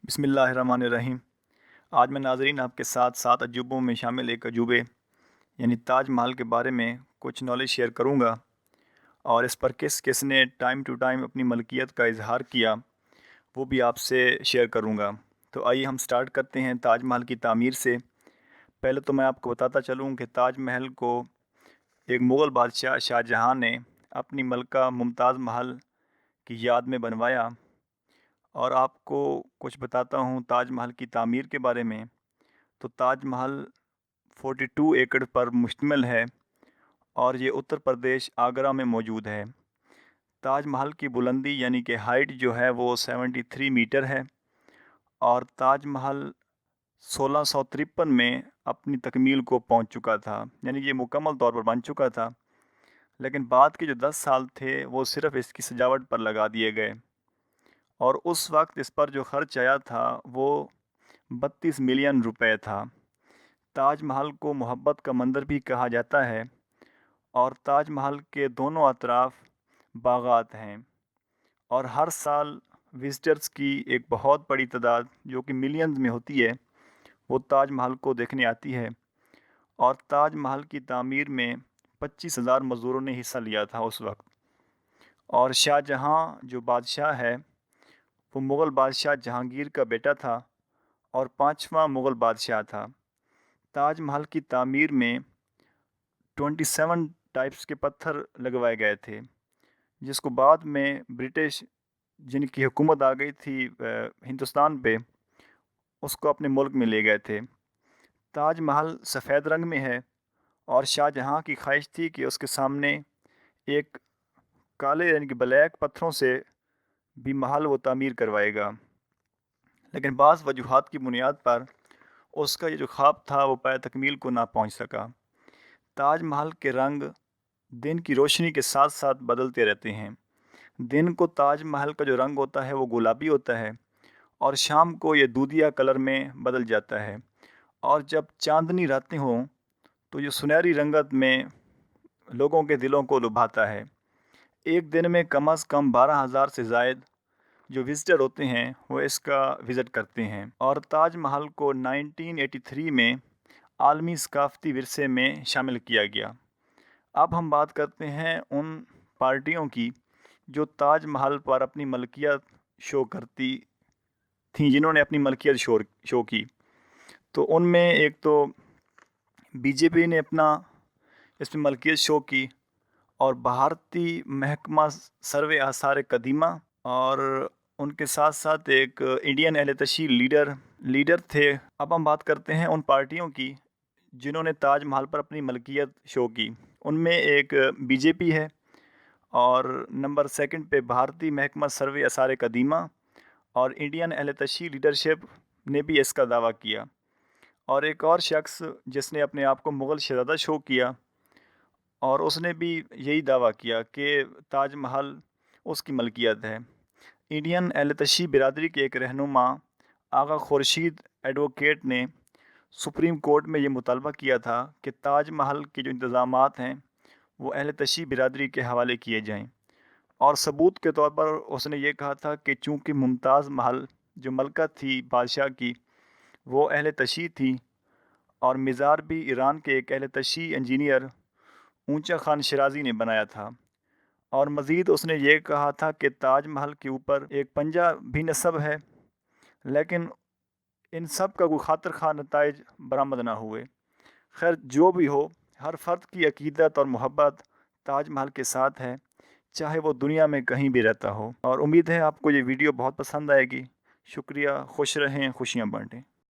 बिस्मिल्लाहिर्रहमानिर्रहीम। आज मैं नाज़रीन आपके साथ 7 अजूबों में शामिल एक अजूबे यानी ताज महल के बारे में कुछ नॉलेज शेयर करूंगा, और इस पर किस किसने टाइम टू टाइम अपनी मलकियत का इजहार किया वो भी आपसे शेयर करूंगा। तो आइए हम स्टार्ट करते हैं ताज महल की तामीर से। पहले तो मैं आपको बताता चलूं कि ताज महल को एक मुग़ल बादशाह शाहजहां ने अपनी मलका मुमताज़ महल की याद में बनवाया। और आपको कुछ बताता हूँ ताज महल की तामीर के बारे में। तो ताज महल 42 एकड़ पर मुश्तमिल है और ये उत्तर प्रदेश आगरा में मौजूद है। ताज महल की बुलंदी यानी कि हाइट जो है वो 73 मीटर है, और ताज महल 1653 में अपनी तकमील को पहुंच चुका था, यानी ये मुकम्मल तौर पर बन चुका था। लेकिन बाद के जो 10 साल थे वो सिर्फ इसकी सजावट पर लगा दिए गए, और उस वक्त इस पर जो खर्च आया था वो 32 मिलियन रुपए था। ताज महल को मोहब्बत का मंदिर भी कहा जाता है, और ताज महल के दोनों अतराफ बागात हैं, और हर साल विजिटर्स की एक बहुत बड़ी तादाद जो कि मिलियंस में होती है वो ताज महल को देखने आती है। और ताज महल की तामीर में 25,000 मज़दूरों ने हिस्सा लिया था उस वक्त। और शाहजहाँ जो बादशाह है वो मुग़ल बादशाह जहांगीर का बेटा था और 5वां मुग़ल बादशाह था। ताज महल की तामीर में 27 टाइप्स के पत्थर लगवाए गए थे, जिसको बाद में ब्रिटिश जिनकी हुकूमत आ गई थी हिंदुस्तान पे, उसको अपने मुल्क में ले गए थे। ताज महल सफ़ेद रंग में है, और शाहजहाँ की ख्वाहिश थी कि उसके सामने एक काले यानी कि ब्लैक पत्थरों से भी महल वो तामीर करवाएगा। लेकिन बाज़ वजूहात की बुनियाद पर उसका ये जो ख्वाब था वो पाए तकमील को ना पहुंच सका। ताज महल के रंग दिन की रोशनी के साथ साथ बदलते रहते हैं। दिन को ताज महल का जो रंग होता है वो गुलाबी होता है, और शाम को ये दूधिया कलर में बदल जाता है। और जब चांदनी रातें हों तो ये सुनहरी रंगत में लोगों के दिलों को लुभाता है। एक दिन में कम से कम 12,000 से ज़ायद जो विज़िटर होते हैं वो इसका विज़िट करते हैं। और ताज महल को 1983 में आलमी सकाफ़ती विरसे में शामिल किया गया। अब हम बात करते हैं उन पार्टियों की जो ताज महल पर अपनी मलकियत शो करती थीं, जिन्होंने अपनी मलकियत शो की। तो उनमें एक तो बीजेपी ने अपना इसमें मलकियत शो की, और भारतीय महकमा सर्वे आसार कदीमा, और उनके साथ साथ एक इंडियन एहलतशी लीडर थे। अब हम बात करते हैं उन पार्टियों की जिन्होंने ताज महल पर अपनी मलकियत शो की। उनमें एक बीजेपी है, और नंबर सेकंड पे भारतीय महकमा सर्वे आसार कदीमा और इंडियन एहलतशी लीडरशिप ने भी इसका दावा किया। और एक और शख्स जिसने अपने आप को मुग़ल शहज़ादा शो किया, और उसने भी यही दावा किया कि ताज महल उसकी मलकियत है। इंडियन एहलतशी बिरादरी के एक रहनुमा आगा खुर्शीद एडवोकेट ने सुप्रीम कोर्ट में ये मुतालबा किया था कि ताज महल के जो इंतज़ामात हैं वो एहलतशी बिरादरी के हवाले किए जाएं। और सबूत के तौर पर उसने ये कहा था कि चूँकि मुमताज़ महल जो मलका थी बादशाह की वो एहलतशी थी, और मिज़ार भी ईरान के एक एहलतशी इंजीनियर ऊंचा खान शिराजी ने बनाया था। और मज़ीद उसने ये कहा था कि ताज महल के ऊपर एक पंजा भी नस्ब है, लेकिन इन सब का कोई खातिर खा नताइज बरामद ना हुए। खैर जो भी हो, हर फ़र्द की अकीदत और मोहब्बत ताज महल के साथ है, चाहे वो दुनिया में कहीं भी रहता हो। और उम्मीद है आपको ये वीडियो बहुत पसंद आएगी। शुक्रिया, खुश रहें, खुशियाँ बांटें।